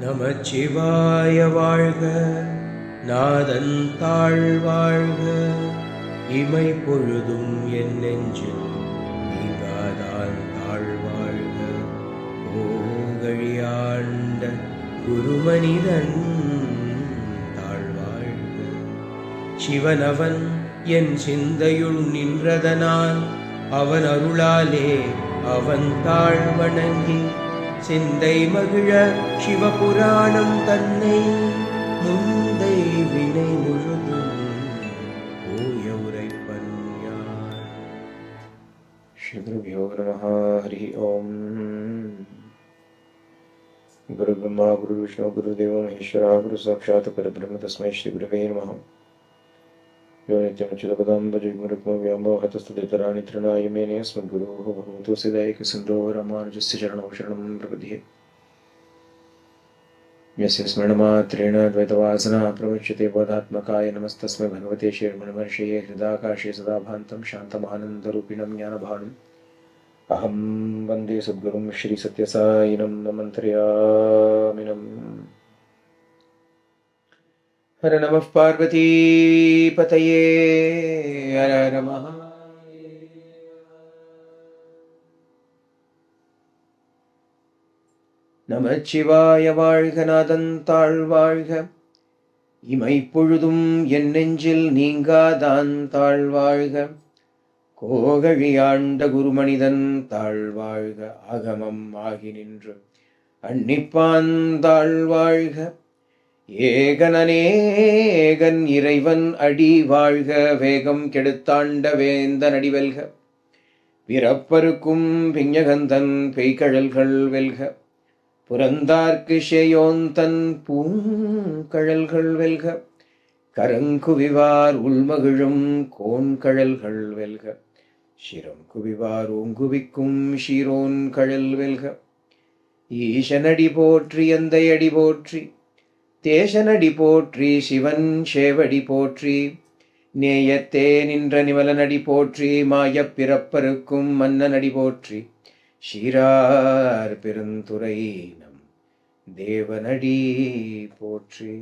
நமச்சிவாய வாழ்க, நாதன் தாழ் வாழ்க, இமை பொழுதும் என் நெஞ்சில் நீங்காதான் தாழ்வாழ்க. ஓங்கழியாண்ட குருமனிதன் தாழ்வாழ்க. சிவனவன் என் சிந்தையுள் நின்றதனால் அவன் அருளாலே அவன் தாழ் வணங்கி சிந்தை மகிழ சிவபுராணம் தன்னை முந்தை வினை முழுதும் ஓய உரைப்பன் யான். ஸ்ரீகுருभ्यो நமः. ஹரி ஓம். குரு பிரம்மா குரு விஷ்ணு குரு தேவோ மகேஸ்வரா குரு சாட்சாத் பரபிரம்ம தஸ்மை ஸ்ரீ குருவே நமः. யோ நித்யமच्युतपदां भजे व्योमोहतस्तदितराणि तृणाय मेने अस्मद्गुरोः भगवतो सिद्धैकसिन्धो रामानुजस्य चरणौ शरणं प्रपद्ये. यस्य स्मरणमात्रेण द्वैतवासना प्रमुच्यते बोधात्मकाय नमस्तस्मै भगवते श्रीरमणमहर्षये. हृदाकाशे सदा भान्तं शान्तमानन्दरूपिणं ज्ञानभानुम् अहं वन्दे सद्गुरुं श्रीसत्यसायिनं नमन्त्रयामिनम्. हर नमः पार्वतीपतये हर हर महादेव. நமச்சிவாய வாழ்க, நாதன் தாழ் வாழ்க, இமை பொழுதும் என் நெஞ்சில் நீங்காதான் தாழ்வாழ்க. கோகழியாண்ட குருமனிதன் தாழ்வாழ்க, ஆகமம் ஆகி நின்று அன்னிப்பான் தாழ்வாழ்க. ஏகனேகன் இறைவன் அடி வாழ்க, வேகம் கெடுத்தாண்ட வேந்தன் அடிவெல்க. பிறப்பருக்கும் பிஞகந்தன் பெய்கழல்கள் வெல்க, புறந்தார்க்கு ஷேயோந்தன் பூங்கழல்கள் வெல்க. கரங்குவிவார் உள்மகிழும் கோன்கழல்கள் வெல்க, சிரம் குவிவார் ஓங்குவிக்கும் ஷீரோன் கழல் வெல்க. ஈசனடி போற்றி எந்தை அடி போற்றி, தேசனடி போற்றி சிவன் சேவடி போற்றி. நேயத்தே நின்ற நிமலனடி போற்றி, மாயப் பிறப்பருக்கும் மன்னனடி போற்றி. ஷீரார் பெருந்துரை நம் தேவனடி போற்றி.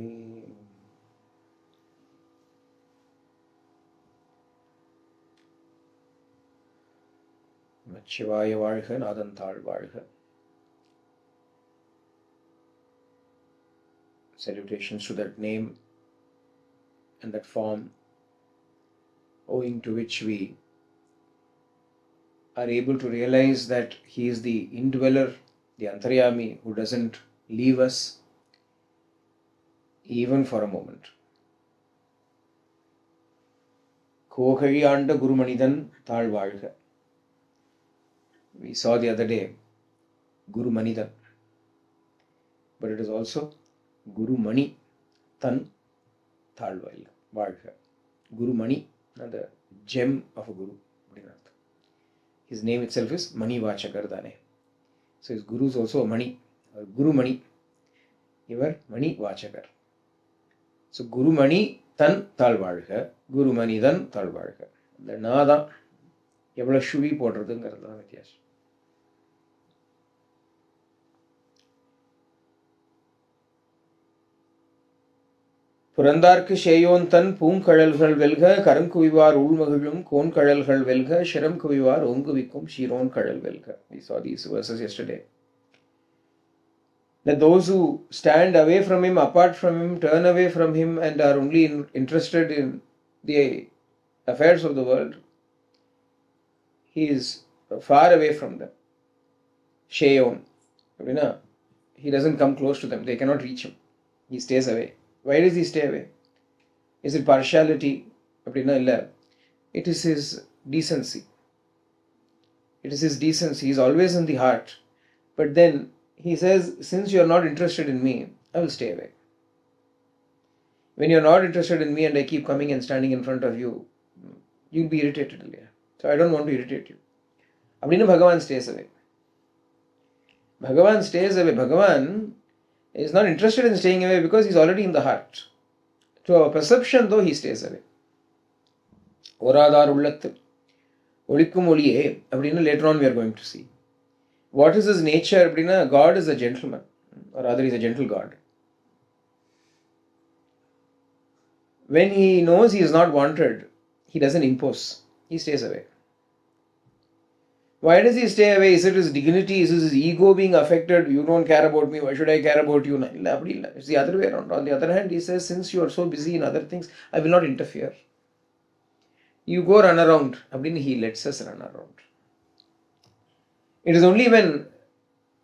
நமச்சிவாய வாழ்க, நாதன் தாழ் வாழ்க. Salutations to that name and that form owing to which we are able to realize that he is the indweller, the Antaryami, who doesn't leave us even for a moment. Koghazhiyanda Gurumanidan Thal Valga. We saw the other day Guru Manidan, but it is also Guru Mani Tan Thal Valga. Guru Mani, the gem of a Guru. His name itself is Māṇikkavācakar Dane. So his Guru is also a Mani, Guru Mani. Ivar Māṇikkavācakar. So Guru Mani Tan Thal Valga, Guru Mani Tan Thal Valga. The Nada எவ்வளோ ஷுவி போடுறதுங்கிறது தான் வித்தியாசம். புறந்தார்க்கு ஷேயோந்தன் பூங்கழல்கள் வெல்க, கரங்குவிவார் உள்மகிழும் கோன்கழல்கள் வெல்க. சிரம் குவிவார் ஓங்குவிக்கும் ஷீரோன் கழல் வெல்க. We saw these verses yesterday. That those who stand away from him, apart from him, turn away from him and are only interested in the affairs of the world, he is far away from them. Shayon. He doesn't come close to them. They cannot reach him. He stays away. Why does he stay away? Is it partiality? It is his decency. It is his decency. He is always in the heart. But then he says, since you are not interested in me, I will stay away. When you are not interested in me and I keep coming and standing in front of you, you will be irritated. So I don't want to irritate you. Bhagavan stays away. Bhagavan stays away. Bhagavan is not interested in staying away because he is already in the heart. To our perception, though, he stays away. Oradar ullathu ஒளிக்கும் ஒளியே அப்படின்னு later on we are going to see. What is his nature அப்படின்னா, God is a gentleman. or rather he's a gentle God. When he knows he is not wanted, he doesn't impose. He stays away. Why does he stay away? Is it his dignity? Is it his ego being affected? You don't care about me. Why should I care about you? It's the other way around. On the other hand, he says, since you are so busy in other things, I will not interfere. You go run around. He lets us run around. It is only when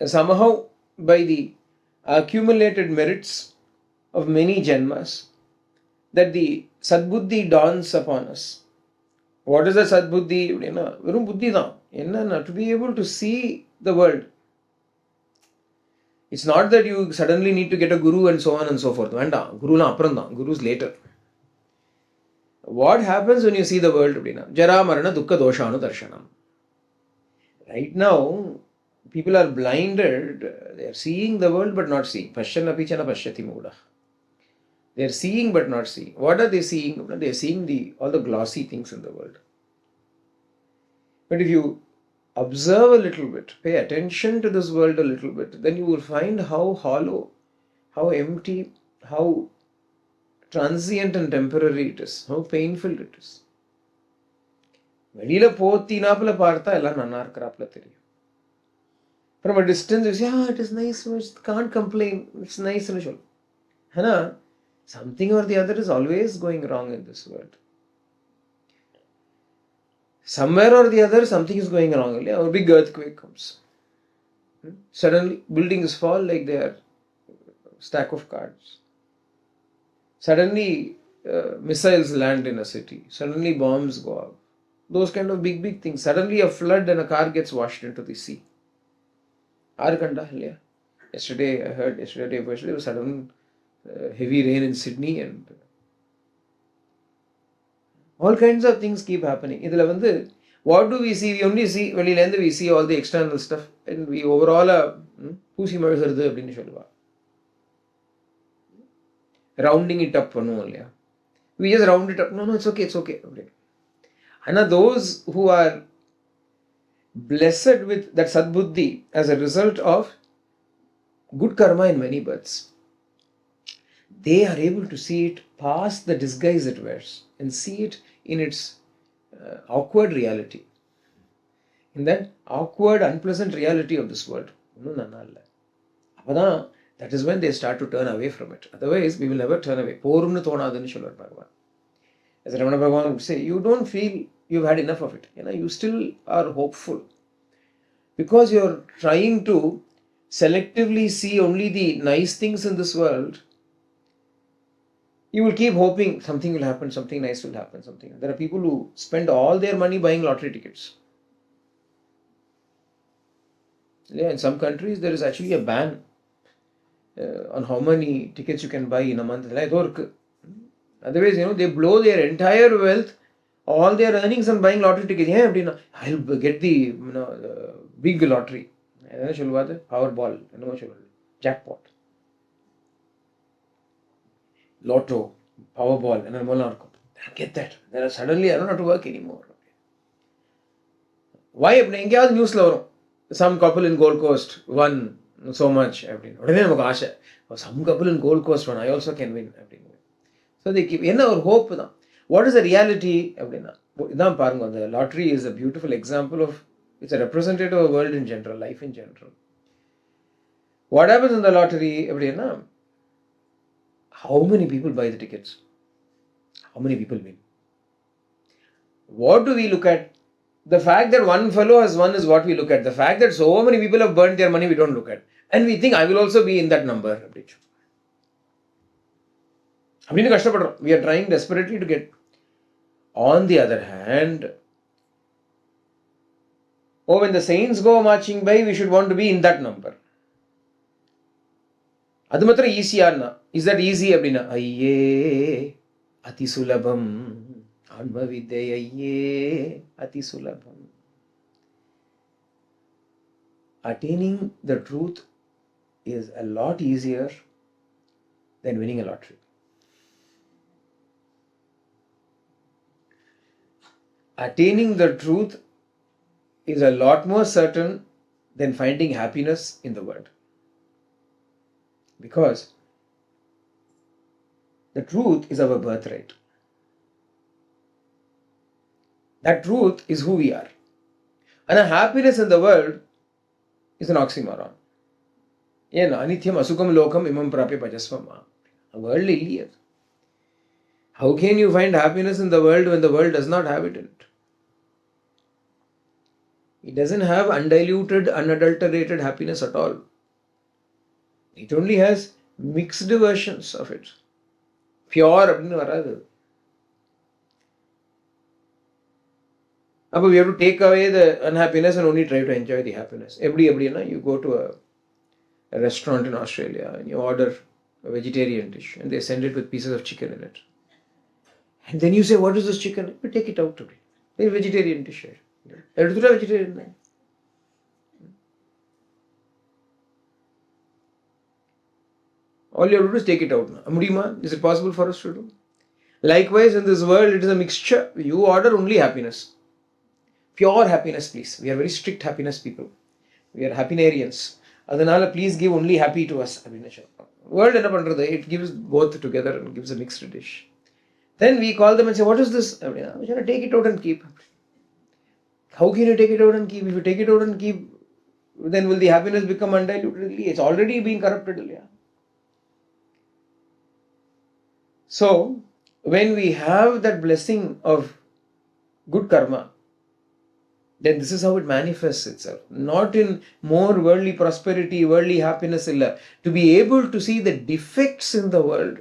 somehow by the accumulated merits of many janmas that the Sadbuddhi dawns upon us. What is the Sadbuddhi? Verum buddhi dhaan. To be able to see the world. It's not that you suddenly need to get a guru and so on and so forth. Vanda, guru la appuram dhaan. Guru is later. What happens when you see the world? Jara marana dukkha doshanu darshanam. Right now, people are blinded. They are seeing the world but not seeing. Pashyanapi chana pashyati moodah. They are seeing but not seeing. What are they seeing? They are seeing all the glossy things in the world. But if you observe a little bit, pay attention to this world a little bit, then you will find how hollow, how empty, how transient and temporary it is, how painful it is. வெளியில போத்தினாப்புல பார்த்தா எல்லாம் நன்னா இருக்கிறாப்புல தெரியும். From a distance you say, it is nice, can't complain, it's nice ன்னு சொல்லு. ஆனா something or the other is always going wrong in this world. Somewhere or the other something is going wrong. A big earthquake comes. Suddenly buildings fall like they are a stack of cards. Suddenly missiles land in a city. Suddenly bombs go up. Those kind of big things. Suddenly a flood and a car gets washed into the sea. Yesterday there was sudden heavy rain in Sydney and all kinds of things keep happening. What do we see? We only see, we see all the external stuff and we overall rounding it up. We just round it up. No, it's okay. And those who are blessed with that Sadbuddhi as a result of good karma in many births, they are able to see it past the disguise it wears and see it in its awkward reality. In that awkward, unpleasant reality of this world. That is when they start to turn away from it. Otherwise, we will never turn away. As Ramana Bhagavan would say, you don't feel you've had enough of it. You still are hopeful. Because you're trying to selectively see only the nice things in this world, you will keep hoping something will happen, something nice will happen, something. There are people who spend all their money buying lottery tickets. In some countries, there is actually a ban on how many tickets you can buy in a month. Otherwise, they blow their entire wealth, all their earnings on buying lottery tickets. I'll get the big lottery. Powerball, jackpot. Lotto, Powerball, and I'll get that. Then suddenly I don't have to work anymore. Why? News some couple in Gold Coast won so much. Some couple in Gold Coast won, I also can win. So they keep hope. What is the reality? The lottery is a beautiful example of, it's a representative of the world in general, life in general. What happens in the lottery? How many people buy the tickets? How many people win? What do we look at? The fact that one fellow has won is what we look at. The fact that so many people have burnt their money, we don't look at. And we think, I will also be in that number. We are trying desperately to get. On the other hand, when the saints go marching by, we should want to be in that number. Adu matra easy anna. Is that easy? Ayye ati sulabham anma vidya ayye ati sulabham. Attaining the truth is a lot easier than winning a lottery. Attaining the truth is a lot more certain than finding happiness in the world. Because the truth is our birthright. That truth is who we are. And a happiness in the world is an oxymoron. Yena anithyam asukam lokam imam prapya pajasvama. A worldly life. How can you find happiness in the world when the world does not have it in it? It doesn't have undiluted, unadulterated happiness at all. It only has mixed versions of it. Pure அப்படின்னு வராது. We have to take away the unhappiness and only try to enjoy the happiness. You go to a restaurant in Australia and you order a vegetarian dish and they send it with pieces of chicken in it. And then you say, what is this chicken? You take it out today. It's a vegetarian dish. Vegetarian. All you have to do is take it out now. Amudima, is it possible for us to do? Likewise, in this world, it is a mixture. You order only happiness. Pure happiness, please. We are very strict happiness people. We are happinarians. Adanala, please give only happy to us. World, it gives both together and gives a mixed dish. Then we call them and say, what is this? We should take it out and keep. How can you take it out and keep? If you take it out and keep, then will the happiness become undiluted? It's already being corrupted. So, when we have that blessing of good karma, then this is how it manifests itself. Not in more worldly prosperity, worldly happiness. To be able to see the defects in the world.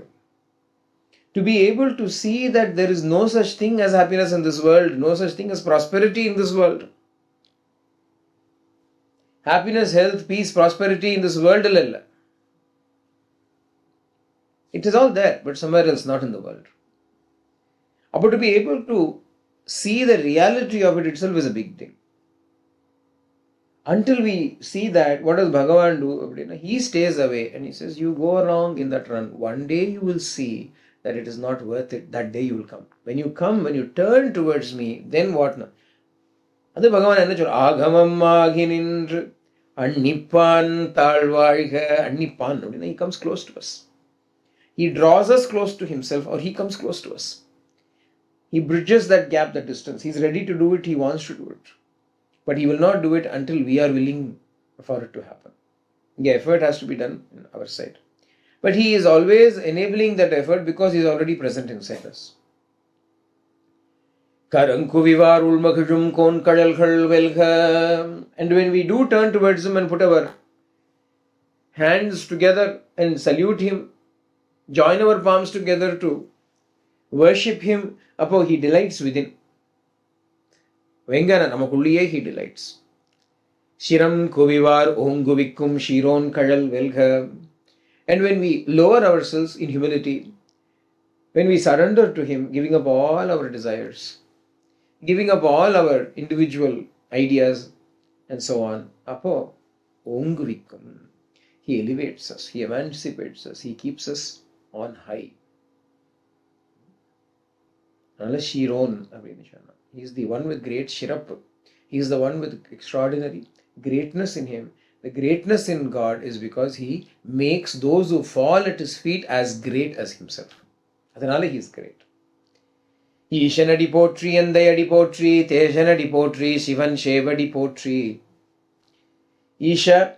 To be able to see that there is no such thing as happiness in this world. No such thing as prosperity in this world. Happiness, health, peace, prosperity in this world. It is all there, but somewhere else, not in the world. But to be able to see the reality of it itself is a big thing. Until we see that, what does Bhagavan do? He stays away and he says, you go along in that run. One day you will see that it is not worth it. That day you will come. When you come, when you turn towards me, then what? That's Bhagavan enna solra. Agamam aginindru annippan thalvazhga annippan. He comes close to us. He draws us close to himself or he comes close to us. He bridges that gap, that distance. He's ready to do it. He wants to do it. But he will not do it until we are willing for it to happen. The effort has to be done on our side. But he is always enabling that effort because he is already present inside us. And when we do turn towards him and put our hands together and salute him, join our palms together to worship him, he delights within. Vengana namakulliye he delights. Shiram kuvivar onguvikkum shiron kadal velga. And when we lower ourselves in humility, when we surrender to him, giving up all our desires, giving up all our individual ideas and so on, onguvikkum. He elevates us, he emancipates us, he keeps us on high. Shiron. He is the one with great shirap. He is the one with extraordinary greatness in him. The greatness in God is because he makes those who fall at his feet as great as himself. Adanale he is great. Ishanadi potri, Andayadi potri, Tejanadi potri, Shivan Shevadi potri. Isha,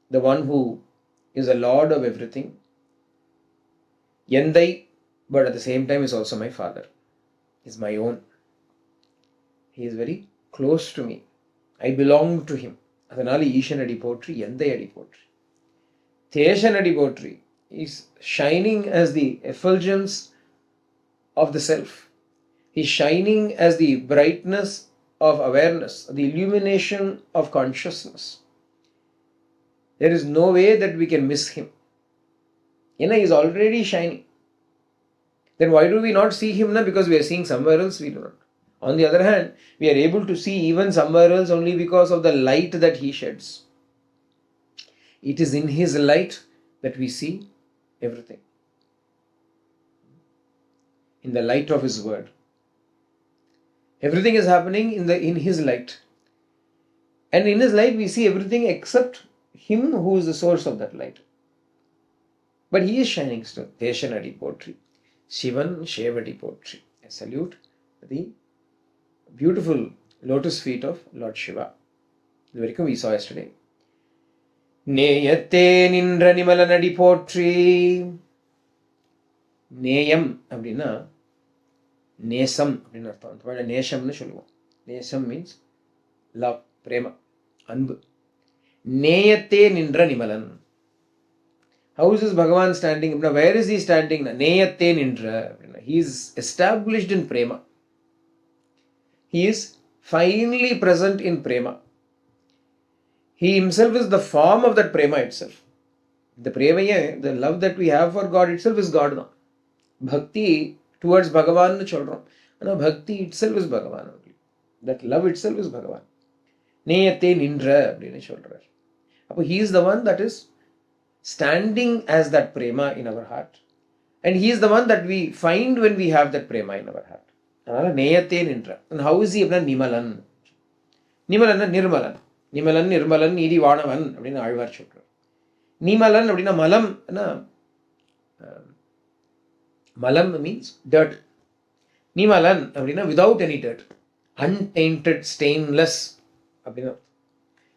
the one who is the Lord of everything. Yandai, but at the same time is also my father. Is my own. He is very close to me. I belong to him. Adanali Ishanadi potri, Yandayadi potri. Teshanadi potri is shining as the effulgence of the self. He is shining as the brightness of awareness, the illumination of consciousness. There is no way that we can miss him. He is already shining. Then why do we not see him now? Because we are seeing somewhere else, we do not. On the other hand, we are able to see even somewhere else only because of the light that he sheds. It is in his light that we see everything. In the light of his word. Everything is happening in his light. And in his light we see everything except him who is the source of that light. But he is shining still. Deshanadi Potri. Shivan Shevadi Potri. I salute the beautiful lotus feet of Lord Shiva. The very we saw yesterday. நேயத்தே நின்ற நிமலனடி போற்றி. நேயம் அப்படின்னா நேசம் அப்படின்னு அர்த்தம். அந்த நேசம்னு சொல்லுவோம். நேசம் மீன்ஸ் லவ், பிரேம, அன்பு. நேயத்தே நின்ற நிமலன். How is this Bhagavan standing? Where is he standing? நேயத்தே நின்ற. He is established in prema. He is finally present in prema. He himself is the form of that prema itself. The prema, the love that we have for God itself is God. Bhakti towards Bhagavan nu solrom. Bhakti itself is Bhagavan only. That love itself is Bhagavan. Neyatte nindra அப்படினு சொல்றார். அப்போ he is the one that is standing as that prema in our heart. And he is the one that we find when we have that prema in our heart. அதனால நேயத்தே நின்ற. And how is he? அப்படின்னா நிமலன். நிமலன்னா நிர்மலன். நிமலன் நிர்மலன் நீதி வானவன் அப்படின்னு ஆழ்வார் சொல்றார். நிமலன் அப்படின்னா மலம். மலம் means dirt. நிமலன் அப்படின்னா without any dirt, untainted, stainless அப்படின்னா.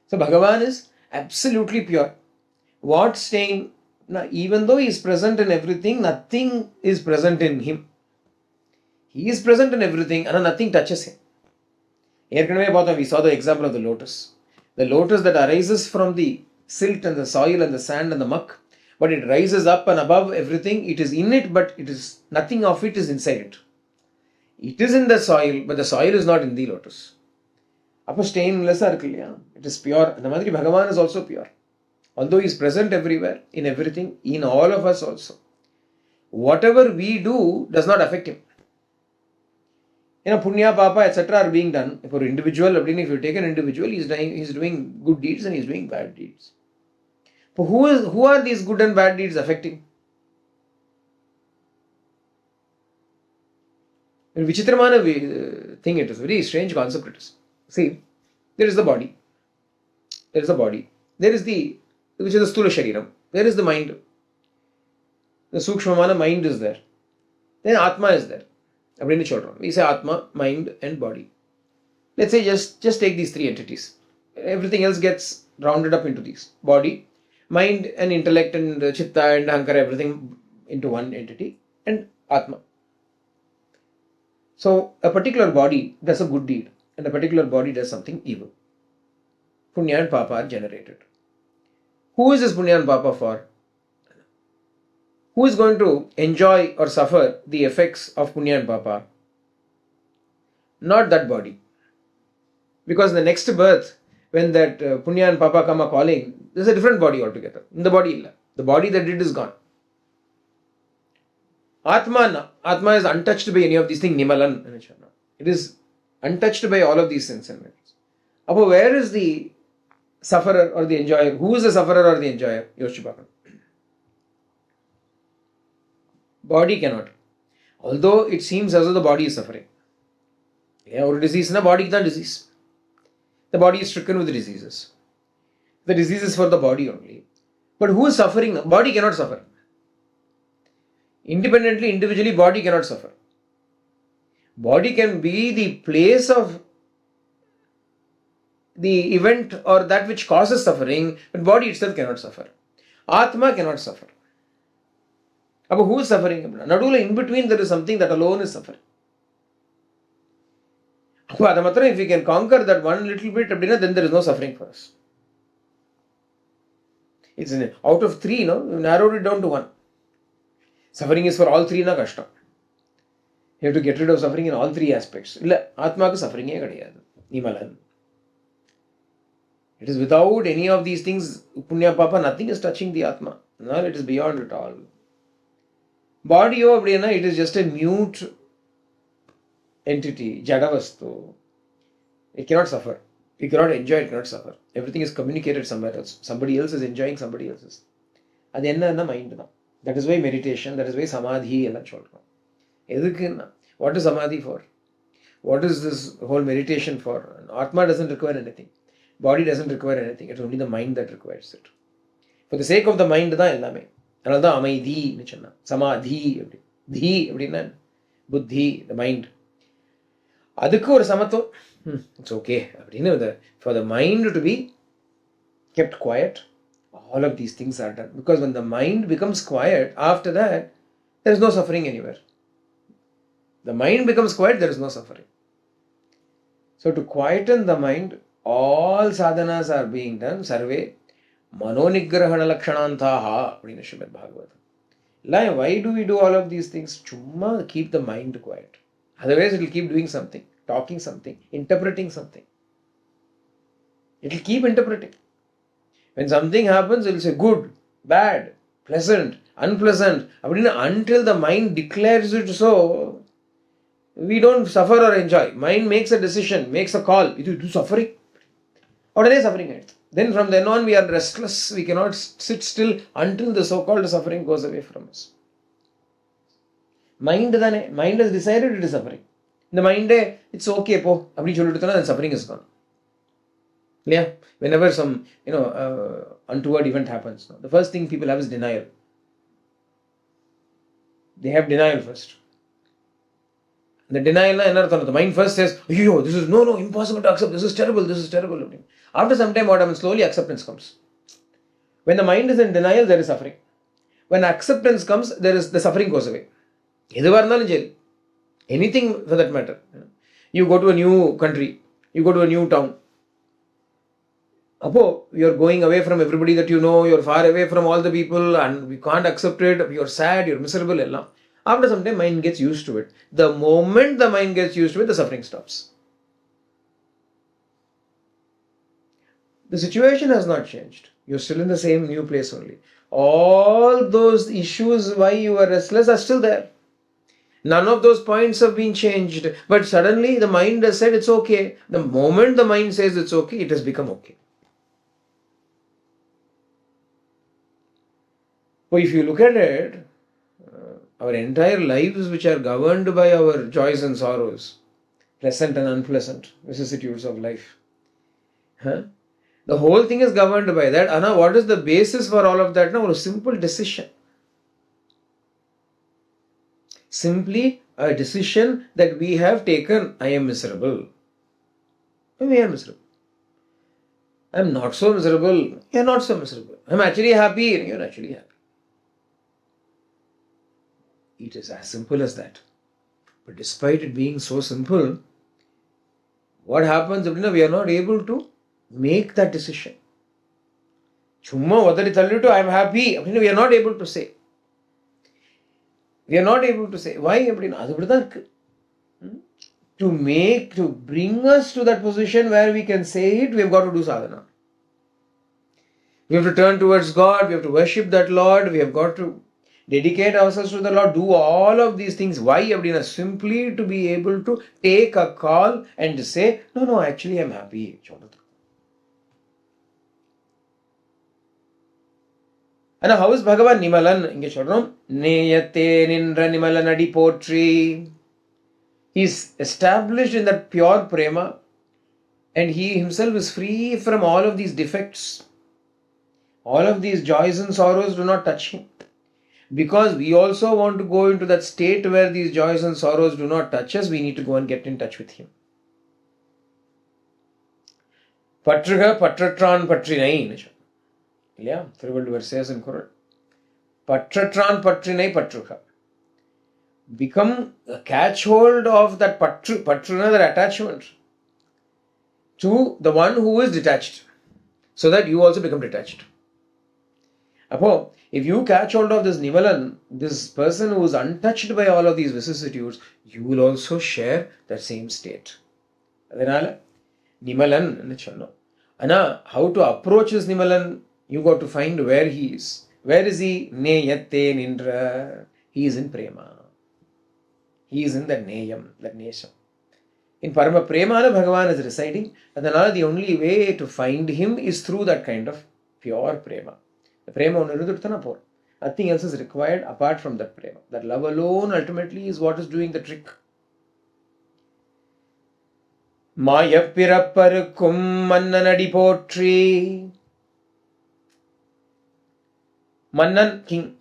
So Bhagavan is absolutely pure. What stain? Even though he is present in everything, nothing is present in him. He is present in everything and nothing touches him. We saw the example of the lotus. The lotus that arises from the silt and the soil and the sand and the muck, but it rises up and above everything. It is in it, but it is nothing of it is inside it. It is in the soil, but the soil is not in the lotus. Appo stainless irukku illaya? It is pure. And the madri Bhagavan is also pure. Although he is present everywhere, in everything, in all of us also. Whatever we do does not affect him. Punya, Papa, etc. are being done. For an individual, if you take an individual, he is doing good deeds and he is doing bad deeds. But who are these good and bad deeds affecting? A vichitramana thing it is. Very strange concept it is. See, there is the body. There is the body. There is the, which is the Sthula Shariram. There is the mind. The Sukshmamana mind is there. Then Atma is there. We say Atma, mind and body. Let's say just take these three entities. Everything else gets rounded up into these. Body, mind and intellect and chitta and ahankara, everything into one entity. And Atma. So a particular body does a good deed and a particular body does something evil. Punya and Papa are generated. Who is this Punya and Papa for? Who is going to enjoy or suffer the effects of Punya and Papa? Not that body. Because in the next birth, when that Punya and Papa come a calling, there is a different body altogether. In the body, the body that did is gone. Atma is untouched by any of these things. Nimalan. It is untouched by all of these sins and merits. But where is the sufferer or the enjoyer? Who is the sufferer or the enjoyer? Yoshibaka. Body cannot. Although it seems as though the body is suffering. Or disease in the body is not disease. The body is stricken with diseases. The disease is for the body only. But who is suffering? Body cannot suffer. Independently, individually, body cannot suffer. Body can be the place of the event or that which causes suffering, but body itself cannot suffer. Atma cannot suffer. But who is suffering? Nadula, in between there is something that alone is suffering. If we can conquer that one little bit, then there is no suffering for us. It's out of three, we narrowed it down to one. Suffering is for all three, na kashta. You have to get rid of suffering in all three aspects. Atma ka suffering hai kadiyadu. Nimalan. It is without any of these things, Punya Papa, nothing is touching the Atma. No, it is beyond it all. Body, it is just a mute entity, Jadavastu. It cannot suffer. It cannot enjoy, it cannot suffer. Everything is communicated somewhere else. Somebody else is enjoying somebody else's. That's the mind. That is why meditation, that is why samadhi. What is samadhi for? What is this whole meditation for? Atma doesn't require anything. Body doesn't require anything. It's only the mind that requires it. For the sake of the mind, அதனால்தான் அமைதின்னு சொன்னான். சமாதி அப்படி. தி அப்படின்னா புத்தி, the mind. அதுக்கு ஒரு சமத்துவம். It's okay அப்படின்னு for the mind to be kept quiet. All of these things are done. Because when the mind becomes quiet, after that, there is no suffering anywhere. The mind becomes quiet, there is no suffering. So to quieten the mind, all sadhanas are being done. Sarve manonigrahana lakshanantaha appadina Srimad Bhagavatam. Why do we do all of these things? Chumma keep the mind quiet. Otherwise it will keep doing something, talking something, interpreting something. It will keep interpreting. When something happens, it will say good, bad, pleasant, unpleasant. Until the mind declares it so, we don't suffer or enjoy. Mind makes a decision, makes a call. It will do suffering. Or there is suffering. Then from then on we are restless. We cannot sit still until the so-called suffering goes away from us. Mind has decided it is suffering. The mind, it's okay, po. Then suffering is gone. Yeah, whenever some untoward event happens, the first thing people have is denial. They have denial first. The denial, the mind first says, "Oh, this is no, impossible to accept. This is terrible. This is terrible." After some time, what happens? Slowly, acceptance comes. When the mind is in denial, there is suffering. When acceptance comes, the suffering goes away. Anything for that matter. You go to a new country. You go to a new town. You're going away from everybody that you know, you're far away from all the people and we can't accept it, you're sad, you're miserable. After some time, mind gets used to it. The moment the mind gets used to it, the suffering stops. The situation has not changed. You're still in the same new place only. All those issues why you are restless are still there. None of those points have been changed. But suddenly the mind has said it's okay. The moment the mind says it's okay, it has become okay. If you look at it, our entire lives which are governed by our joys and sorrows, pleasant and unpleasant vicissitudes of life, the whole thing is governed by that. Anna, what is the basis for all of that? Now, a simple decision. Simply a decision that we have taken. I am miserable. We are miserable. I am not so miserable. You are not so miserable. I am actually happy. You are actually happy. It is as simple as that. But despite it being so simple, what happens? We are not able to make that decision. Chumma vadari thallitu, I am happy. We are not able to say. We are not able to say. Why? To bring us to that position where we can say it, we have got to do sadhana. We have to turn towards God. We have to worship that Lord. We have got to dedicate ourselves to the Lord, do all of these things. Why? Simply to be able to take a call and say, no, actually I'm happy. And how is Bhagavan Nimalan? Inge solrom, Neyate Nindra Nimalanadi Potri. He is established in that pure prema and he himself is free from all of these defects. All of these joys and sorrows do not touch him. Because we also want to go into that state where these joys and sorrows do not touch us, we need to go and get in touch with him. Patruga patratran patrinai. Yeah, Tiruvācakam says in Quran. Patratran patrinai patruga. Become a catch hold of that patruna, that attachment to the one who is detached. So that you also become detached. If you catch hold of this Nimalan, this person who is untouched by all of these vicissitudes, you will also share that same state. Adanal Nimalan ennu solnom. Ana, how to approach this Nimalan? You got to find where he is. Where is he? Neyatte nindra. He is in prema. He is in that neyam, that nesham. In Parama Premana, Bhagavan is residing. Adanal, the only way to find him is through that kind of pure prema. The prema only irudutana por. Nothing else is required apart from that prema. That love alone ultimately is what is doing the trick. Mayapirapparukum mannanadi potri. Mannan, king.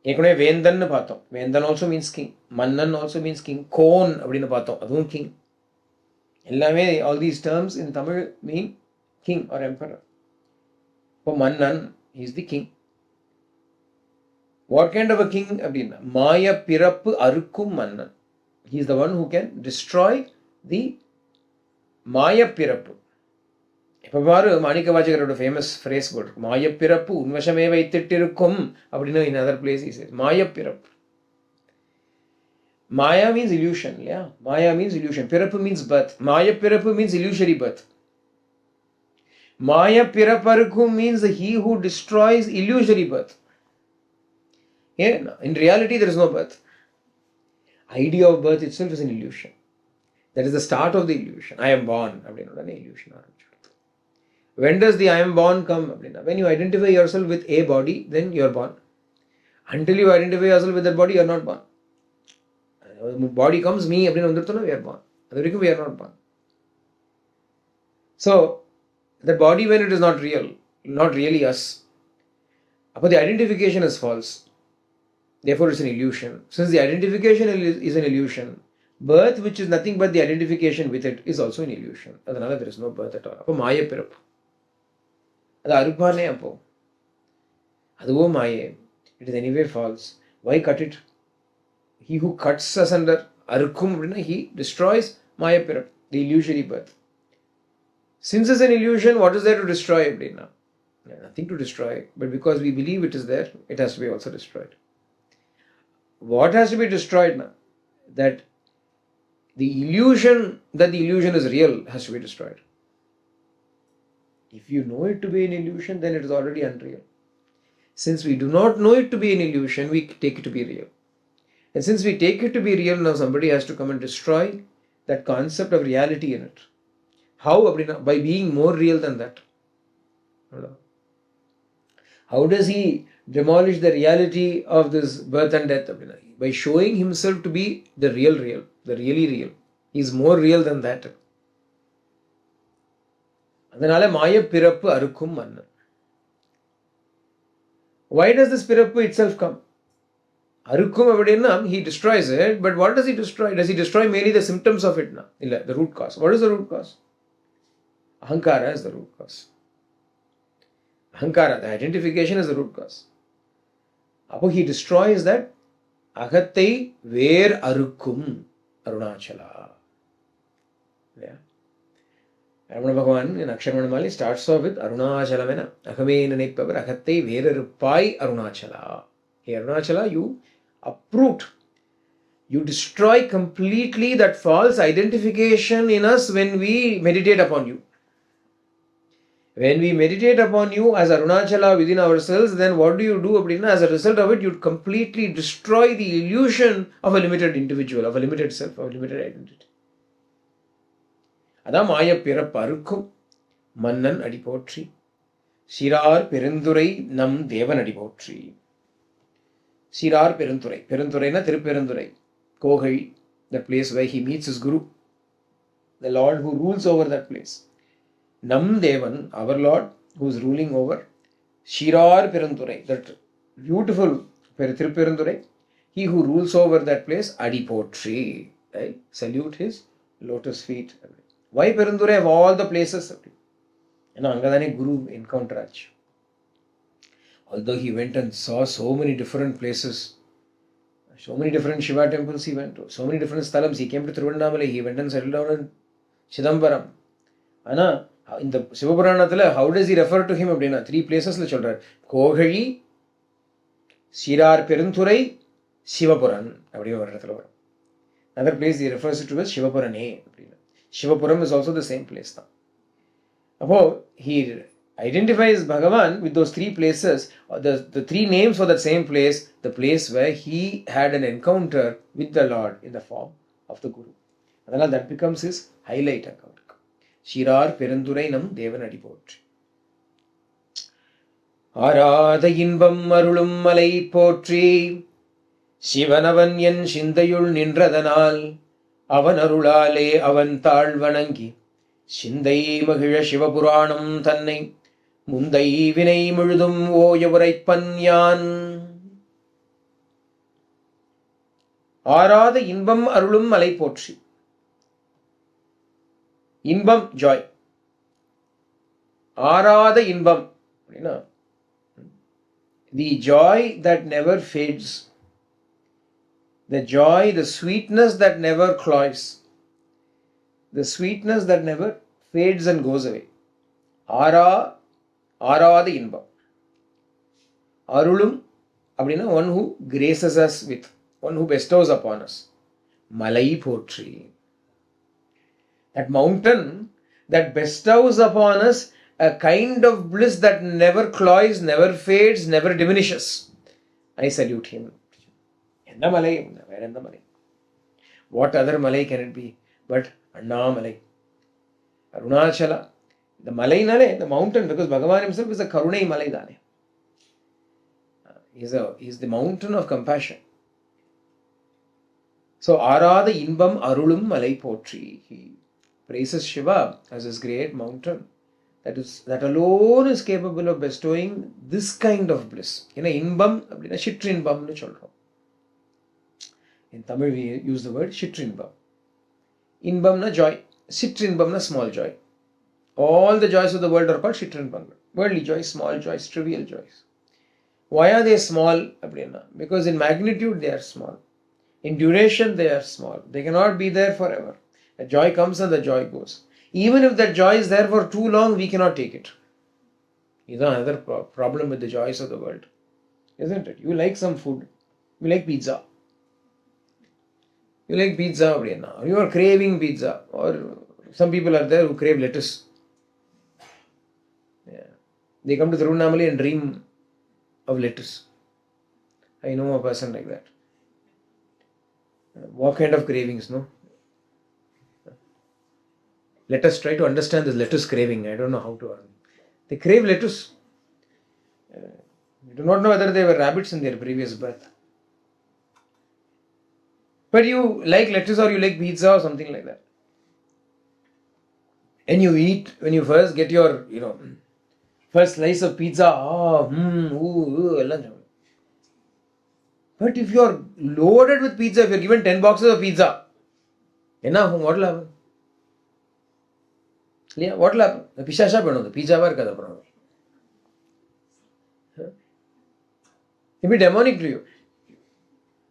ஏற்கனவே வேந்தன்னு பார்த்தோம். Vendhan also means king. Mannan also means king. கோன் அப்படின்னு பார்த்தோம், அதுவும் king. எல்லாமே all these terms in Tamil mean king or emperor. இப்போ mannan is the king. What kind of a king அப்படின்னா மாய பிறப்பு அறுக்கும் மன்னன். He is the one who can destroy the மாயப்பிறப்பு. இப்போ பாரு மாணிக்கவாச்சகரோட ஃபேமஸ் ஃப்ரேஸ் போட்டு மாயப்பிறப்பு உன்வசமே வைத்திட்டிருக்கும் அப்படின்னு in other place he says மாயப்பிறப்பு. Maya means illusion, yeah. Maya means illusion. Pirappu means birth. Mayapirappu means illusory birth. Mayapirapparukkum means he who destroys illusory birth. Yeah, in reality there is no birth. Idea of birth itself is an illusion. That is the start of the illusion. I am born. Illusion. When does the I am born come? When you identify yourself with a body, then you are born. Until you identify yourself with that body, you are not born. Body comes, me, we are born. We are not born. So, the body, when it is not real, not really us, but the identification is false. Therefore, it's an illusion. Since the identification is an illusion, birth, which is nothing but the identification with it, is also an illusion. Adhanala there is no birth at all. Appo Maya Pirappu. Adu Arupane appo. Aduvo Maya. It is anyway false. Why cut it? He who cuts us under Arukum, he destroys Maya Pirappu, the illusory birth. Since it's an illusion, what is there to destroy? Nothing to destroy. But because we believe it is there, it has to be also destroyed. What has to be destroyed now? That the illusion is real has to be destroyed. If you know it to be an illusion, then it is already unreal. Since we do not know it to be an illusion, we take it to be real. And since we take it to be real, now somebody has to come and destroy that concept of reality in it. How? By being more real than that. How does he demolish the reality of this birth and death? By showing himself to be the real, the really real. He is more real than that. Adhanale Maya Pirappu Arukkum Mannan. Why does this Pirappu itself come? Arukkum avadinna, he destroys it, but what does he destroy? Does he destroy merely the symptoms of it? Illa, the root cause. What is the root cause? Ahankara is the root cause. Ahankara, the identification is the root cause. Appo he destroys that Agattai Ver Arukkum Arunachala. Yeah. Ramana Bhagavan in Aksharamana starts off with Arunachalamena. Akame Nanippavar Agattai Ver Rupai Arunachala. Hey Arunachala, you uproot, you destroy completely that false identification in us when we meditate upon you. When we meditate upon you as Arunachala within ourselves, then what do? As a result of it, you completely destroy the illusion of a limited individual, of a limited self, of a limited identity. Adha Maya Pirappu Arukkum Mannan Adipotri Sirar Perundurai Nam Devan Adipotri. Sirar Perundurai. Perundurai na Tirupperundurai. Kohai, that place where he meets his Guru, the Lord who rules over that place. Nam Devan, our Lord, who is ruling over Shirar Perundurai, that beautiful Tirupperundurai, he who rules over that place, Adipotri. I salute his lotus feet. Why Perundurai of all the places? Angadane Guru encounter. Although he went and saw so many different places, so many different Shiva temples he went to, so many different sthalams. He came to Tiruvānamalai, he went and settled down in Chidambaram. Ana, in the Śivapurāṇathila, how does he refer to him? 3 places la solrar. Kohai, Sirar Perundurai, Śivapurāṇam. Another place he refers it to as Śivapurāṇam. Shivapuram is also the same place now. He identifies Bhagavan with those 3 places, the 3 names for that same place, the place where he had an encounter with the Lord in the form of the Guru. That becomes his highlight account. Shirar Perundurai Nam Devan Adipotri. Arada Inbam Arulum Malai Potri Shivanavan Yen Shindayul Nindradhanal Avan Arulale Avan Tal Vanangi Shindai Mahila Śivapurāṇam Thannai Mundai Vinai Muzhudum Oyavarai Panyan. ஆராத இன்பம் அருளும் மலை போற்றி. இன்பம், Joy. ஆராத இன்பம் அப்படின்னா the joy that never fades, the joy, the sweetness that never cloys, the sweetness that never fades and goes away. ஆராத இன்பம். அருளும் அப்படின்னா one who graces us with, one who bestows upon us. மலை போற்றி. That mountain that bestows upon us a kind of bliss that never cloys, never fades, never diminishes. I salute him. Enna malai? Where enna malai? What other malai can it be but Annamalai? Arunachala. The malai nale, the mountain, because Bhagavan himself is a Karunai malai dane. He is the mountain of compassion. So, Arada Inbam Arulum Malai Potri. He praises Shiva as his great mountain. That alone is capable of bestowing this kind of bliss. Inbam, Shitrinbam nu solrom. In Tamil we use the word Shitrinbam. Inbam na joy, Shitrinbam na small joy. All the joys of the world are called Shitrinbam. Worldly joys, small joys, trivial joys. Why are they small? Because in magnitude they are small. In duration they are small. They cannot be there forever. A joy comes and the joy goes. Even if that joy is there for too long, we cannot take it. This is another problem with the joys of the world. Isn't it? You like some food. You like pizza. You like pizza. You are craving pizza. Or some people are there who crave lettuce. Yeah. They come to Tiruvācakam and dream of lettuce. I know a person like that. What kind of cravings, no? Let us try to understand this lettuce craving. I don't know how to. They crave lettuce. We do not know whether they were rabbits in their previous birth. But you like lettuce or you like pizza or something like that. And you eat, when you first get your, first slice of pizza, but if you are loaded with pizza, if you are given 10 boxes of pizza, what will happen? What will happen? The pizza will be demonic to you.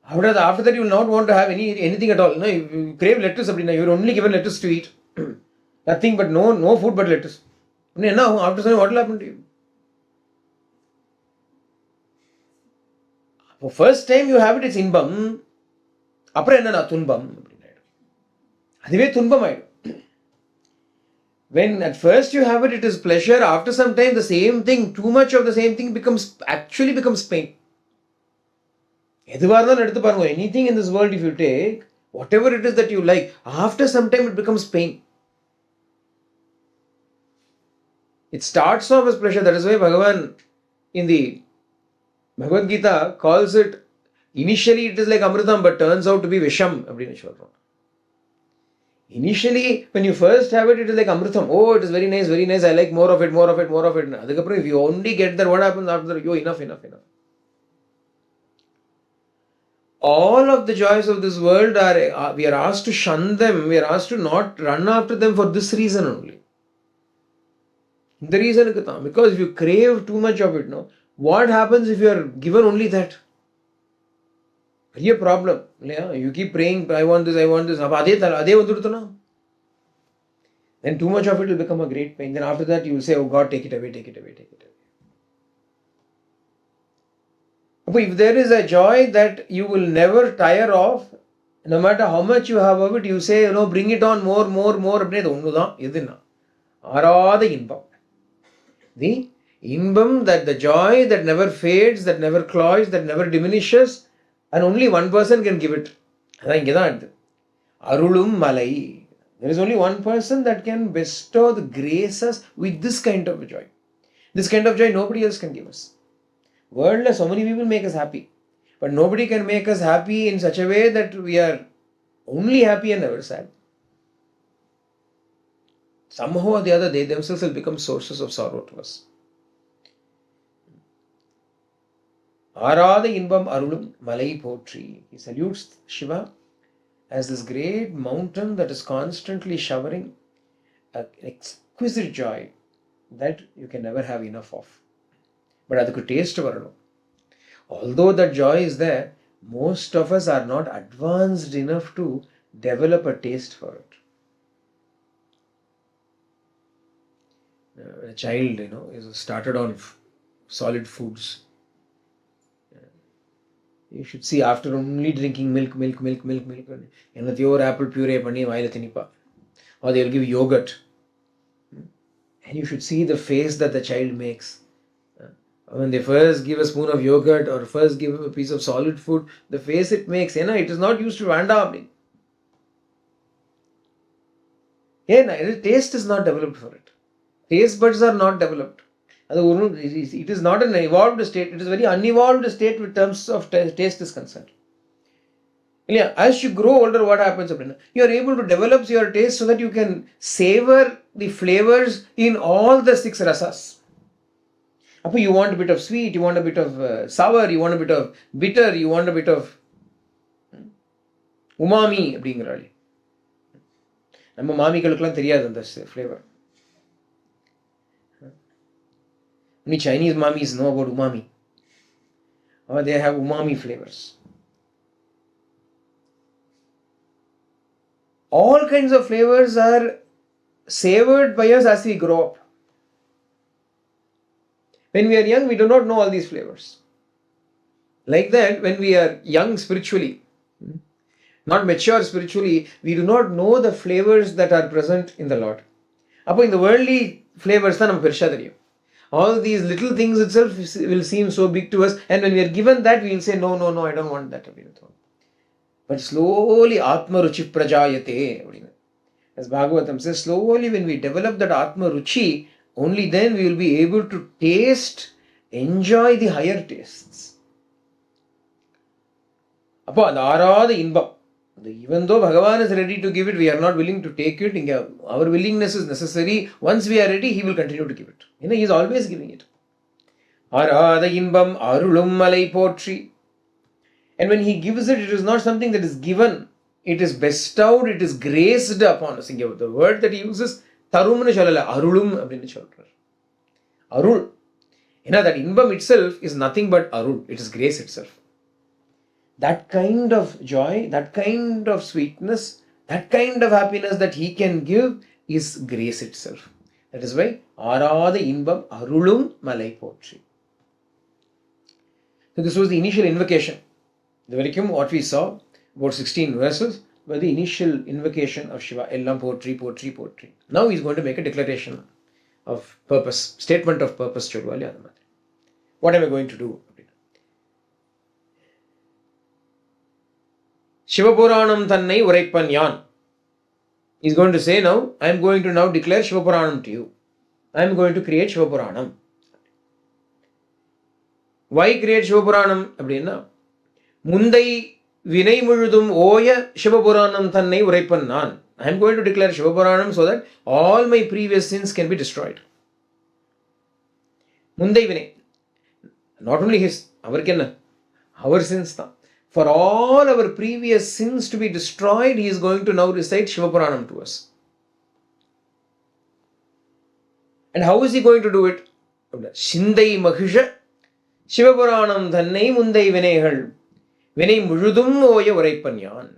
After that, you will not want to have anything at all. No, you crave lettuce, you are only given lettuce to eat. Nothing but no food but lettuce. After some, what will happen to you? For first time you have it, it's inbam. Apra enna tunbam. Adive tunbam aidu. When at first you have it, it is pleasure. After some time, the same thing, too much of the same thing actually becomes pain. Anything in this world, if you take, whatever it is that you like, after some time it becomes pain. It starts off as pleasure. That is why Bhagavan in the Bhagavad Gita calls it, initially it is like Amritam, but turns out to be Visham. Initially, when you first have it, it is like Amritam. Oh, it is very nice, I like more of it. If you only get that, what happens after that? Enough. All of the joys of this world we are asked to shun them. We are asked to not run after them for this reason only. The reason is because if you crave too much of it, what happens if you are given only that? A problem. You keep praying, I want this. Then too much of it will become a great pain. Then after that you will say, oh God, take it away. If there is a joy that you will never tire of, no matter how much you have of it, you say, bring it on more. Arada inbam. The inbam, that the joy that never fades, that never cloys, that never diminishes, and only one person can give it. Arulum malai. There is only one person that can bestow the graces with this kind of joy. This kind of joy nobody else can give us. World, so many people make us happy. But nobody can make us happy in such a way that we are only happy and never sad. Somehow or the other, they themselves will become sources of sorrow to us. Arada inbam arulum malai potri. He salutes Shiva as this great mountain that is constantly showering an exquisite joy that you can never have enough of. But adukku taste varano. Although that joy is there, most of us are not advanced enough to develop a taste for it. A child, is started on solid foods. You should see, after only drinking milk, and your apple puree panni vaayila thinippa, or they will give yogurt, and you should see the face that the child makes. When they first give a spoon of yogurt or first give a piece of solid food, the face it makes, it is not used to vanda. Taste is not developed for it. Taste buds are not developed. It is not an evolved state. It is a very unevolved state in terms of taste is concerned. As you grow older, what happens? You are able to develop your taste so that you can savor the flavors in all the 6 rasas. You want a bit of sweet, you want a bit of sour, you want a bit of bitter, you want a bit of umami. நம்ம மாமிகளுக்கெல்லாம் தெரியாது அந்த flavor. Only Chinese mommies know about umami. Or they have umami flavors. All kinds of flavors are savored by us as we grow up. When we are young, we do not know all these flavors. Like that, when we are young spiritually, not mature spiritually, we do not know the flavors that are present in the Lord. In the worldly flavors, all these little things itself will seem so big to us, and when we are given that, we will say, no, I don't want that. But slowly, Atma Ruchi Prajayate. As Bhagavatam says, slowly when we develop that Atma Ruchi, only then we will be able to enjoy the higher tastes. Even though Bhagavan is ready to give it, we are not willing to take it. Our willingness is necessary. Once we are ready, He will continue to give it. He is always giving it. Arada inbam arulum malai potri. And when He gives it, it is not something that is given. It is bestowed, it is graced upon us. The word that He uses, Tarumnu chalala, arulum abdinu chalrar. Arul. That inbam itself is nothing but arul. It is grace itself. That kind of joy, that kind of sweetness, that kind of happiness that He can give is grace itself. That is why Arada inbam arulum malai potri. So this was the initial invocation. The Varikum, what we saw, about 16 verses, were the initial invocation of Shiva. Ellam potri, potri, potri. Now he is going to make a declaration of purpose, statement of purpose. What am I going to do? Śivapurāṇam thannai uraippan yan. He is going to say now, I am going to now declare Śivapurāṇam to you. I am going to create Śivapurāṇam. Why create Śivapurāṇam? Mundai vinai muzhudum oya Śivapurāṇam thannai uraippan nan. I am going to declare Śivapurāṇam so that all my previous sins can be destroyed. Mundai vinai. Not only his, our sins. For all our previous sins to be destroyed, he is going to now recite Śivapurāṇam to us. And how is he going to do it? Shindai Mahisha Śivapurāṇam thannai mundai vinayhal vinay muzhudum oya uraippanyan.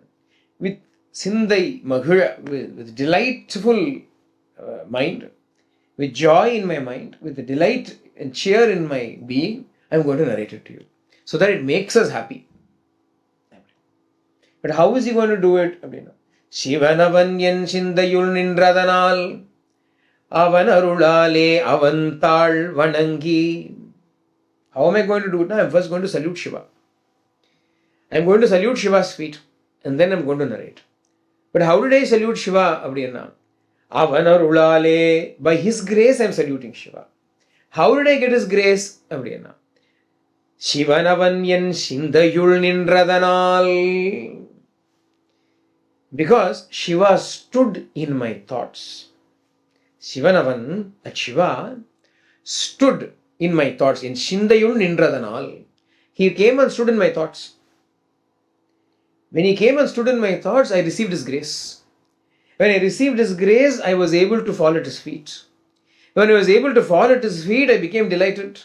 With Sindai Mahisha, with delightful mind, with joy in my mind, with delight and cheer in my being, I am going to narrate it to you. So that it makes us happy. But how is he going to do it? Shivanavanyan Shindayul Nindradanal Avanarulale Avantal Vanangi. How am I going to do it now? I am first going to salute Shiva. I am going to salute Shiva's feet and then I am going to narrate. But how did I salute Shiva? Avanarulale. By His grace I am saluting Shiva. How did I get His grace? Shivanavanyan Shindayul Nindradanal. Because Shiva stood in my thoughts. Shivanavan, that Shiva, stood in my thoughts. In Shindayul Nindradanal. He came and stood in my thoughts. When he came and stood in my thoughts, I received his grace. When I received his grace, I was able to fall at his feet. When I was able to fall at his feet, I became delighted.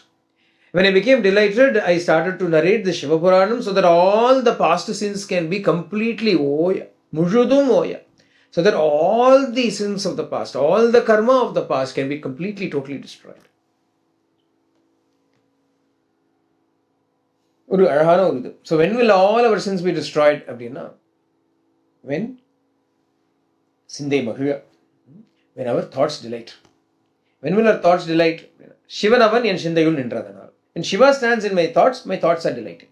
When I became delighted, I started to narrate the Shivapuranam so that all the past sins can be completely oya, mujudum oya. So that all the sins of the past, all the karma of the past can be completely, totally destroyed. So when will all our sins be destroyed? When? Sindai Mahiya. When our thoughts delight. When will our thoughts delight? Shivanavan yan Shindayul Nindradhanal. When Shiva stands in my thoughts are delighting.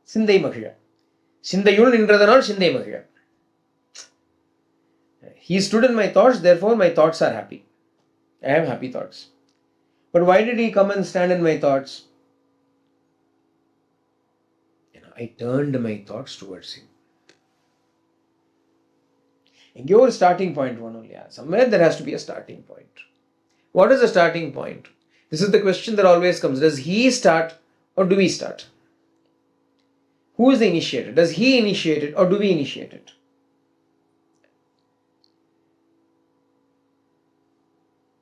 Sindai Mahiya. Shindayul Nindradhanal, Shindai Mahiya. He stood in my thoughts, therefore my thoughts are happy. I have happy thoughts. But why did he come and stand in my thoughts? I turned my thoughts towards him. Your starting point one only. Somewhere there has to be a starting point. What is the starting point? This is the question that always comes. Does he start or do we start? Who is the initiator? Does he initiate it or do we initiate it?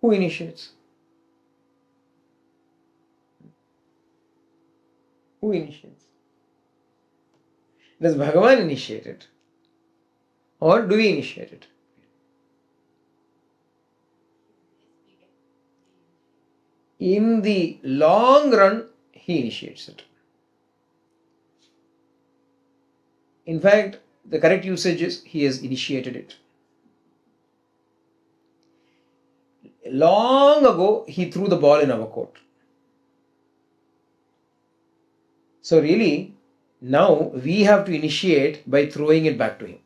Who initiates? Who initiates? Does Bhagavan initiate it? Or do we initiate it? In the long run, he initiates it. In fact, the correct usage is he has initiated it. Long ago, he threw the ball in our court. So really, now we have to initiate by throwing it back to him.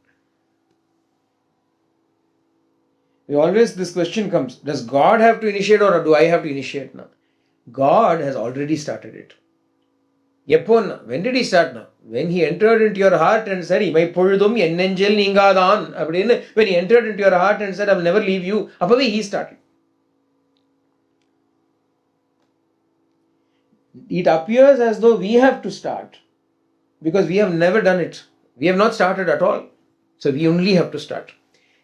This question comes, does God have to initiate or do I have to initiate now? God has already started it. When did he start now? When he entered into your heart and said, when he entered into your heart and said, I will never leave you, he started. It appears as though we have to start because we have never done it. We have not started at all. So we only have to start.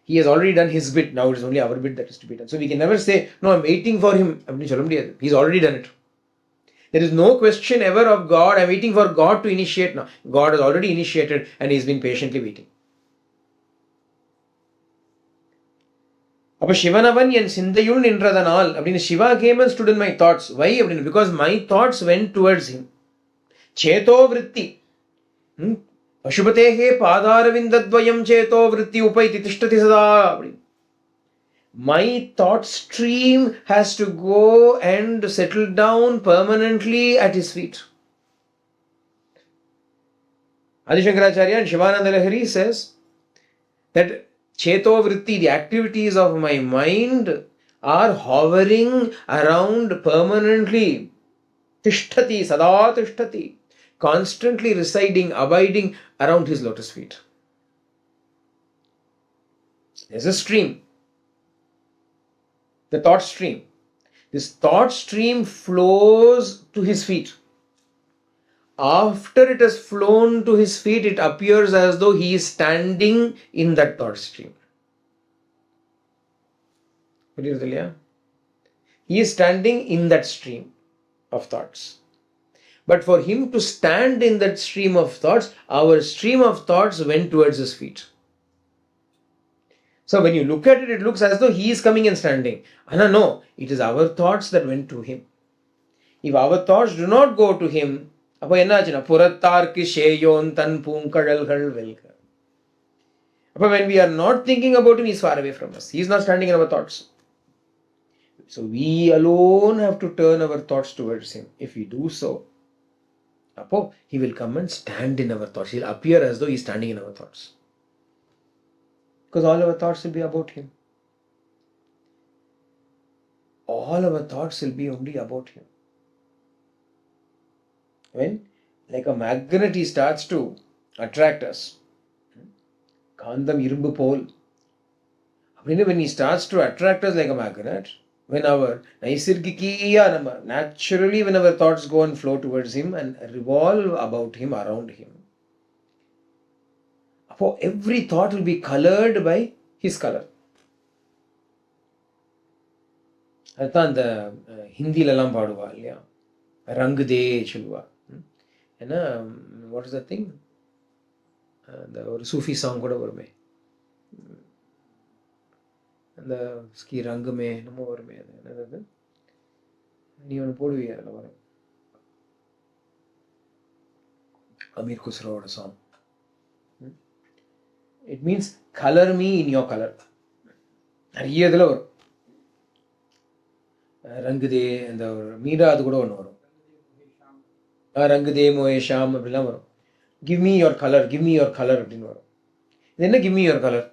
He has already done his bit. Now it is only our bit that is to be done. So we can never say, no, I'm waiting for him. He's already done it. There is no question ever of God. I'm waiting for God to initiate. No, God has already initiated and he's been patiently waiting. Shivanavan yan Sindayul Nindradhanal. Shiva came and stood in my thoughts. Why? Because my thoughts went towards him. Cheto vritti. Pashupatehe Padaravindaddvayam Cheto vritti upaiti tishtati sada. My thought stream has to go and settle down permanently at his feet. Adi Shankaracharya and Shivananda Lahiri says that Cheto vritti, the activities of my mind are hovering around permanently. Tishtati, sada tishtati. Constantly residing, abiding around his lotus feet. There's a stream. The thought stream. This thought stream flows to his feet. After it has flown to his feet, it appears as though he is standing in that thought stream. He is standing in that stream of thoughts. But for him to stand in that stream of thoughts, our stream of thoughts went towards his feet. So when you look at it, it looks as though he is coming and standing. No, it is our thoughts that went to him. If our thoughts do not go to him, when we are not thinking about him, he is far away from us. He is not standing in our thoughts. So we alone have to turn our thoughts towards him. If we do so, he will come and stand in our thoughts. He will appear as though he is standing in our thoughts. Because all our thoughts will be about him. All our thoughts will be only about him. When, like a magnet, he starts to attract us. Kandam irumbu pol. When he starts to attract us like a magnet, when our naturally when our thoughts go and flow towards him and revolve about him, around him, every thought will be colored by his color. அதுதான் அந்த ஹிந்திலெல்லாம் பாடுவா இல்லையா, ரங்குதே சொல்லுவா. ஏன்னா what is the thing, அந்த ஒரு சூஃபி song கூட வருமே, அந்த ஸ்கி ரங்குமே நம்ம வருமே, அது என்னது, நீ ஒன்று போடுவிய அதில் வரும், அமீர் குஸ்ரோவோட song. It means colour me in your colour. நிறைய இதில் வரும், ரங்குதே, அந்த ஒரு மீரா அது கூட ஒன்று வரும், ரங்குதே மோயேஷாம் அப்படிலாம் வரும். Give me your colour, give me your colour அப்படின்னு வரும். இது என்ன give me your colour?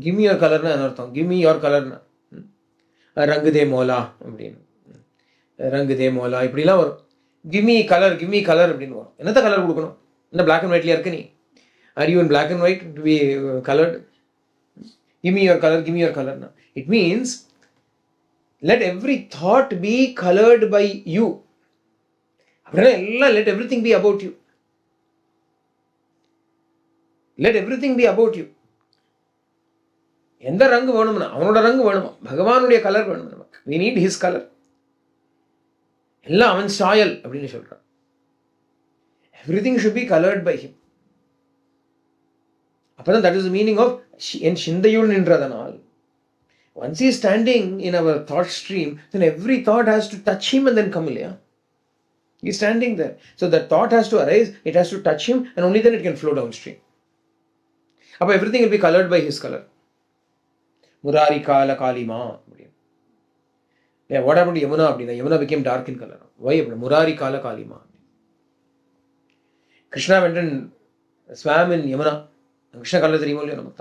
Give me your கலர்னா என்ன அர்த்தம்? கிவ் மீ யோர் கலர்னா ரங்குதே மோலா அப்படின்னு, ரங்குதே மோலா இப்படிலாம் வரும். Give me colour, give me colour அப்படின்னு வரும். என்னத்த கலர் கொடுக்கணும்? என்ன பிளாக் அண்ட் ஒயிட்லேயே இருக்க நீ? Are you in black and white to be coloured? Give me your colour, give me your கலர்னா it means let every thought be colored by you. Let everything be about you. Let everything be about you. எந்த ரங்கு வேணும்னா அவனோட ரங்கு வேணுமா, பகவானுடைய colour வேணும் நமக்கு. we need his color. எல்லாம் அவன் சாயல் அப்படின்னு சொல்றான். everything should be colored by him. அப்பதான் that is the meaning of என் சிந்தையுள் நின்றதனால். Once he is standing in our thought stream, then every thought has to touch him and then come ilya. He is standing there. So that thought has to arise, it has to touch him, and only then it can flow downstream. Appa everything will be colored by his color. Murari Kala Kalima. Yeah, what happened to Yamuna? Yamuna became dark in color. Why? Murari Kala Kalima. Krishna went and swam in Yamuna. Krishna color is removed.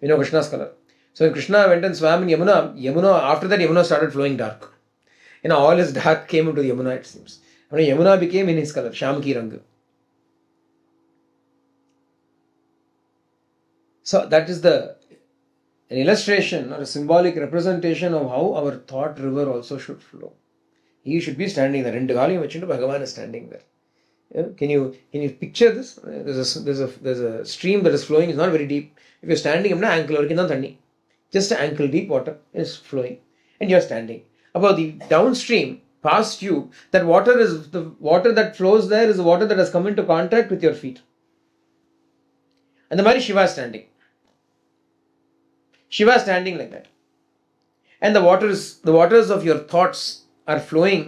We know Krishna's color. So when Krishna went and swam in Yamuna, after that Yamuna started flowing dark. All his dark came into Yamuna, it seems. Yamuna became in his color, Shamki Rang. So that is an illustration or a symbolic representation of how our thought river also should flow. He should be standing there. Rendu kaalayum vechittu Bhagavan is standing there. Can you picture this? There's a stream that is flowing. It's not very deep. If you're standing, ankle varaikkum dhaan thanni. Just ankle deep water is flowing and you're standing. About the downstream, past you, that water is the water that flows there is the water that has come into contact with your feet. And the Mari Shiva is standing. Shiva is standing like that. And the waters of your thoughts are flowing,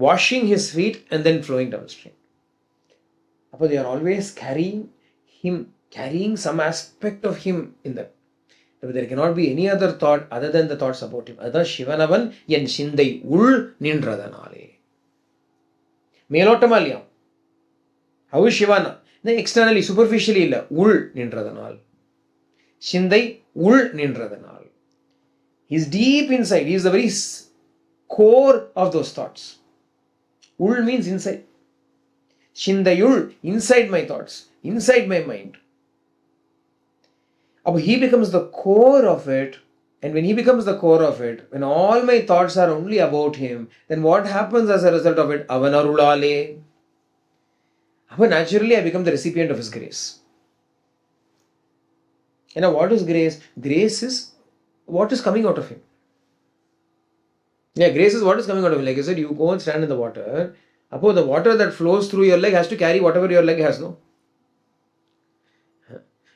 washing his feet and then flowing downstream. But they are always carrying him, carrying some aspect of him in them. There cannot be any other thought other than the thoughts about him. Adha Shivanavan yen shindai ul nindradanale. Melotama illaya. How is Shivana? Externally, superficially illa. Ul nindradanal. Shindai ul nindradanal. He is deep inside. He is the very core of those thoughts. Ul means inside. Shindayul, inside my thoughts, inside my mind. He becomes the core of it, and when he becomes the core of it, when all my thoughts are only about him, then what happens as a result of it? Avanarulale. Naturally I become the recipient of his grace. And now what is grace? Grace is what is coming out of him. Yeah, grace is what is coming out of him. Like I said, you go and stand in the water. The water that flows through your leg has to carry whatever your leg has, no?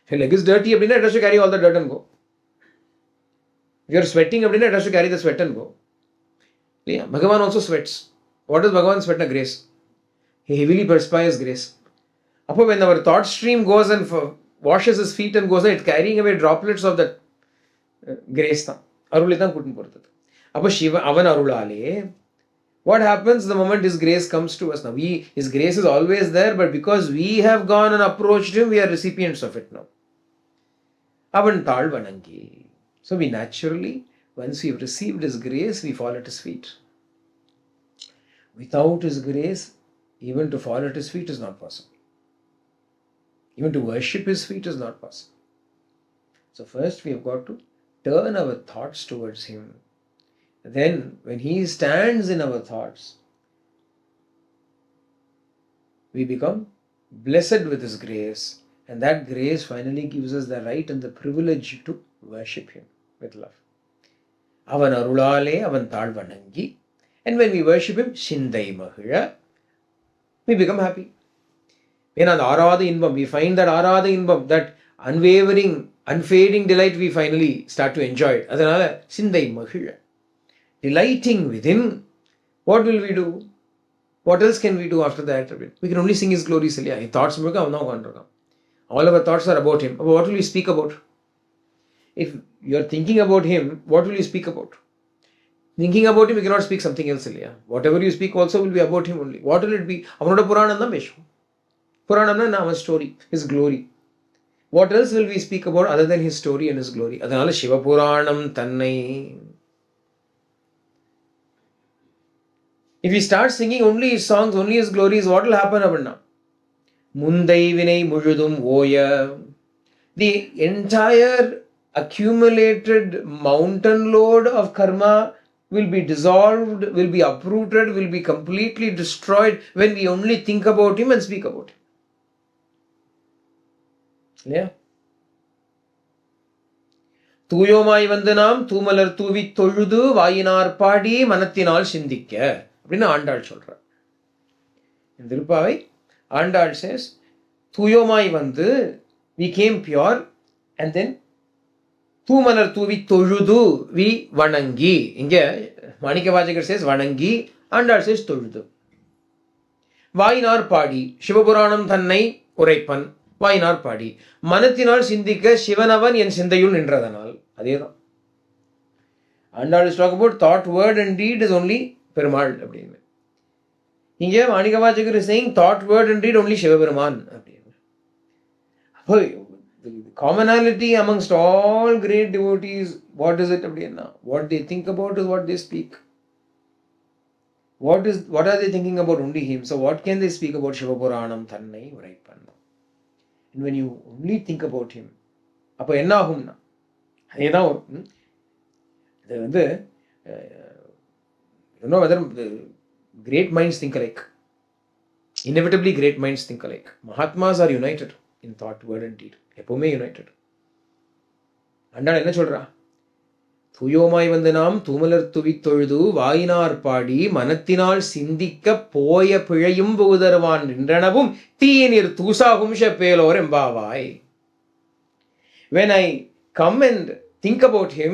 If your leg is dirty, it has to carry all the dirt and go. If you are sweating, it has to carry the sweat and go. Yeah, Bhagavan also sweats. What does Bhagavan sweat? Grace. He heavily perspires grace. When our thought stream goes and washes his feet and goes, it's carrying away droplets of that grace. Shiva Avan Arulale. What happens the moment his grace comes to us now? His grace is always there, but because we have gone and approached him, we are recipients of it now. Avan Talvanangi. So we naturally, once we have received his grace, we fall at his feet. Without his grace, even to fall at his feet is not possible. Even to worship his feet is not possible. So first we have got to turn our thoughts towards him. then when he stands in our thoughts, we become blessed with his grace, and that grace finally gives us the right and the privilege to worship him with love. Avan arulale avan thalvanangi. And when we worship him, Shindai Mahila, we become happy. When Arada Inbam, we find that Arada Inbam, that unwavering, unfading delight, we finally start to enjoy it. Adanala Shindai Mahila. Delighting within, what will we do? What else can we do after that? We can only sing his glories. His thoughts all our thoughts are about him. What will we speak about? If you are thinking about him, what will you speak about? Thinking about him, you cannot speak something else. Whatever you speak also will be about him only. What will it be? Puranam na a story, his glory. What else will we speak about other than his story and his glory? Adanala Shivapuranam Tannai. If we start singing only his songs, only his glories, what will happen? Mundai Vinay Mujudum Oya. The entire accumulated mountain load of karma will be dissolved, will be uprooted, will be completely destroyed when we only think about him and speak about him. Yeah. தூயோமாய் வந்து நாம் தூமலர் தூவி தொழுது வாயினார் பாடி மனத்தினால் சிந்திக்க அப்படின்னு ஆண்டாள் சொல்றார். இந்த Thiruppavai Andal says, தூயோமாய் வந்து, we came pure, and then தூமலர் தூவி தொழுது, we வணங்கி. இங்க மாணிக்கவாச்சகர் says வணங்கி, ஆண்டாள் says தொழுது. வாயினார் பாடி, சிவபுராணம் தன்னை உரைப்பன், வாயினார் பாடி, மனத்தினால் சிந்திக்க சிவனவன் என் சிந்தையுள் நின்றதனால். அதேதான். Andal is talking about thought, word and deed is only Perumal அப்படின்னு. இங்கே Manikkavasagar is saying thought, word and deed only Sivaperuman அப்படின்னு. அப்போ commonality amongst all great devotees, what is it அப்படின்னா? What they think about is what they speak. What are they thinking about? Only him. So what can they speak about? Shivapuranam Thannai Uraipan. And when you only think about him, அப்போ என்ன ஆகும்னா, அதேதான் இது வந்து you know whether great minds think alike. Inevitably great minds think alike. Mahatmas are united in thought, word and deed. எப்பவுமே united. Andal என்ன சொல்றா? தூயோமாய் வந்து நாம் தூமலர் துவி தொழுது வாயினார் பாடி மனத்தினால் சிந்திக்க போய பிழையும் புகுதருவான் நின்றனவும் தீயினிர் தூசாகும் ஷப்பேலோர் எம்பாவாய். When I come and think about him,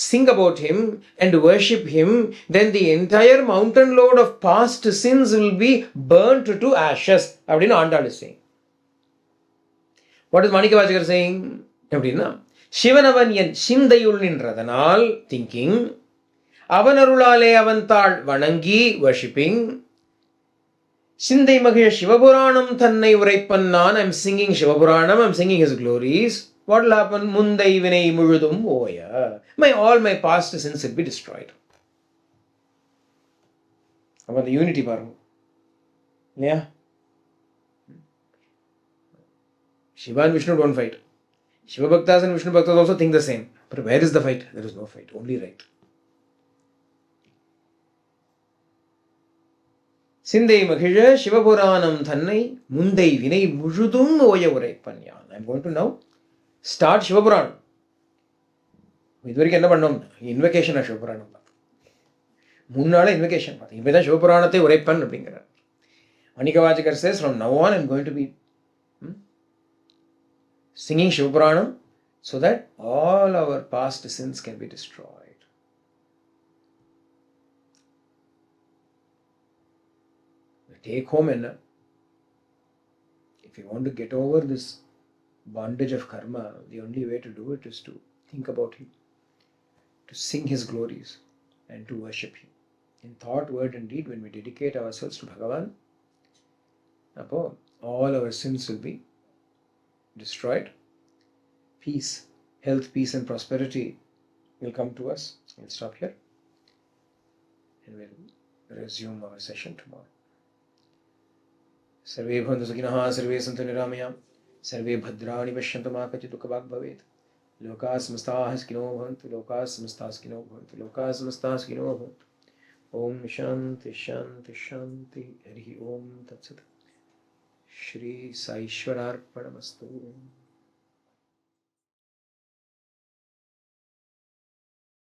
sing about him and worship him, then the entire mountain load of past sins will be burnt to ashes. அப்படின்னு Andal is saying. What is Māṇikkavācakar saying? அப்படின்னா, சிவனவன் என் சிந்தையுள் நின்றதனால், thinking, அவன் அருளாலே அவன் தாள் வணங்கி, worshipping, சிந்தை மகிழ சிவபுராணம் தன்னை உரைப்பன் நான், I'm singing Shivapuranam, I'm singing his glories. What will happen? முந்தை வினை முழுதும் ஓய. All my past sins will be destroyed. அப்ப அந்த யூனிட்டி பாருங்க இல்லையா? Shiva and Vishnu don't fight. Shiva Bhaktas and Vishnu Bhaktas also think the same. But where is the fight? There is no fight, only right. சிந்தை மகிழ சிவபுராணம் தன்னை முந்தை வினை முழுதும் ஓய உரைப்பன் யான். I am going to now start Shivapuranam. இது வரைக்கும் என்ன பண்ணோம்? இன்வெகேஷன் சிவபுராணம் பார்த்தோம். முன்னால இன்வெகேஷன் பார்த்தோம். இப்பதான் சிவபுராணத்தை உரைப்பன் அப்படிங்கிறார். Māṇikkavācakar says, from now on I am going to be singing Shivapuranam so that all our past sins can be destroyed. Take home and if you want to get over this bondage of karma, the only way to do it is to think about him, to sing his glories and to worship him in thought, word and deed. When we dedicate ourselves to Bhagavan, all our sins will be destroyed. Peace, health, peace and prosperity will come to us. We'll stop here and we'll resume our session tomorrow. सर्वे भवन्तु सुखिनः, सर्वे सन्तु निरामयाम्, सर्वे भद्राणि पश्यन्तु मा कचित् दुःखभाग् भवेत्. Lokas samastah sukhino bhavantu. Lokas samastah sukhino bhavantu. Lokas samastah sukhino bhavantu. Om Shanti Shanti Shanti. Hari Om Tat Sat. Shri Saishwararpanamastu.